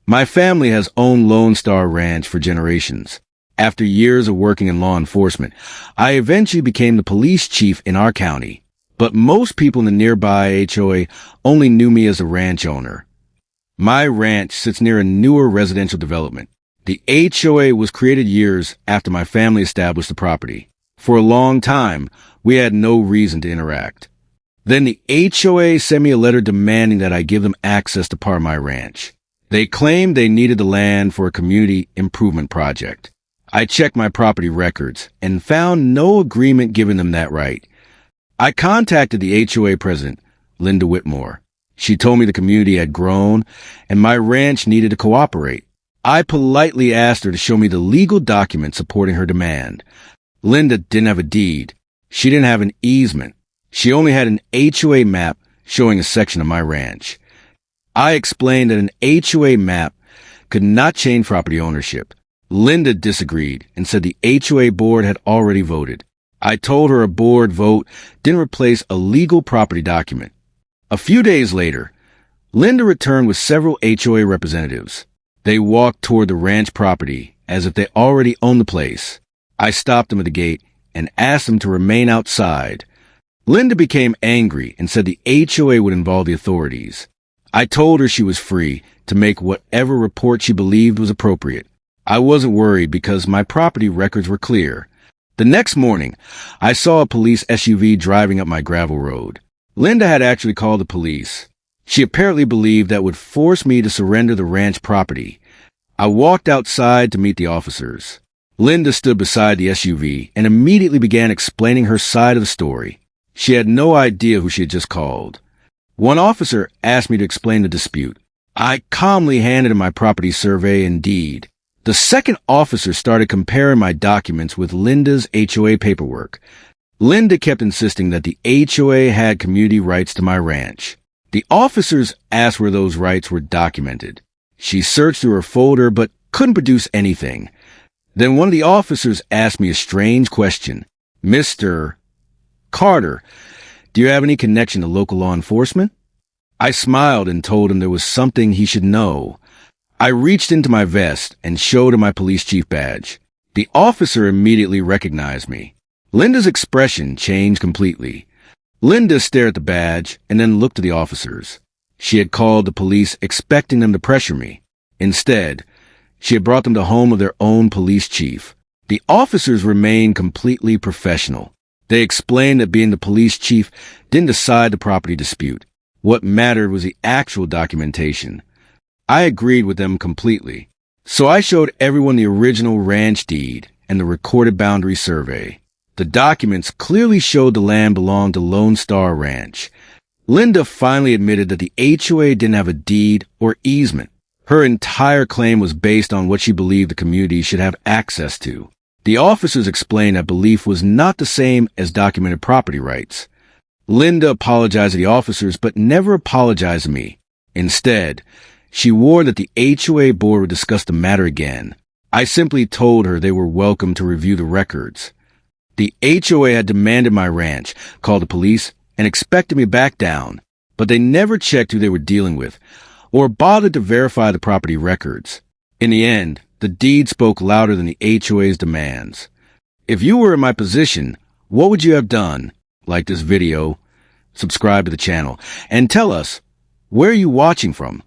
My family has owned Lone Star Ranch for generations. After years of working in law enforcement, I eventually became the police chief in our county. But most people in the nearby HOA only knew me as a ranch owner. My ranch sits near a newer residential development. The HOA was created years after my family established the property. For a long time, we had no reason to interact. Then the HOA sent me a letter demanding that I give them access to part of my ranch. They claimed they needed the land for a community improvement project. I checked my property records and found no agreement giving them that right. I contacted the HOA president, Linda Whitmore. She told me the community had grown and my ranch needed to cooperate. I politely asked her to show me the legal document supporting her demand. Linda didn't have a deed. She didn't have an easement. She only had an HOA map showing a section of my ranch. I explained that an HOA map could not change property ownership. Linda disagreed and said the HOA board had already voted. I told her a board vote didn't replace a legal property document. A few days later, Linda returned with several HOA representatives. They walked toward the ranch property as if they already owned the place. I stopped them at the gate and asked them to remain outside. Linda became angry and said the HOA would involve the authorities. I told her she was free to make whatever report she believed was appropriate. I wasn't worried because my property records were clear. The next morning, I saw a police SUV driving up my gravel road. Linda had actually called the police. She apparently believed that would force me to surrender the ranch property. I walked outside to meet the officers. Linda stood beside the SUV and immediately began explaining her side of the story. She had no idea who she had just called. One officer asked me to explain the dispute. I calmly handed him my property survey and deed. The second officer started comparing my documents with Linda's HOA paperwork. Linda kept insisting that the HOA had community rights to my ranch. The officers asked where those rights were documented. She searched through her folder but couldn't produce anything. Then one of the officers asked me a strange question. Mr. Carter, do you have any connection to local law enforcement? I smiled and told him there was something he should know. I reached into my vest and showed him my police chief badge. The officer immediately recognized me. Linda's expression changed completely. Linda stared at the badge and then looked at the officers. She had called the police expecting them to pressure me. Instead, she had brought them to the home of their own police chief. The officers remained completely professional. They explained that being the police chief didn't decide the property dispute. What mattered was the actual documentation. I agreed with them completely. So I showed everyone the original ranch deed and the recorded boundary survey. The documents clearly showed the land belonged to Lone Star Ranch. Linda finally admitted that the HOA didn't have a deed or easement. Her entire claim was based on what she believed the community should have access to. The officers explained that belief was not the same as documented property rights. Linda apologized to the officers but never apologized to me. Instead, she warned that the HOA board would discuss the matter again. I simply told her they were welcome to review the records. The HOA had demanded my ranch, called the police, and expected me back down, but they never checked who they were dealing with or bothered to verify the property records. In the end, the deed spoke louder than the HOA's demands. If you were in my position, what would you have done? Like this video, subscribe to the channel, and tell us, where are you watching from?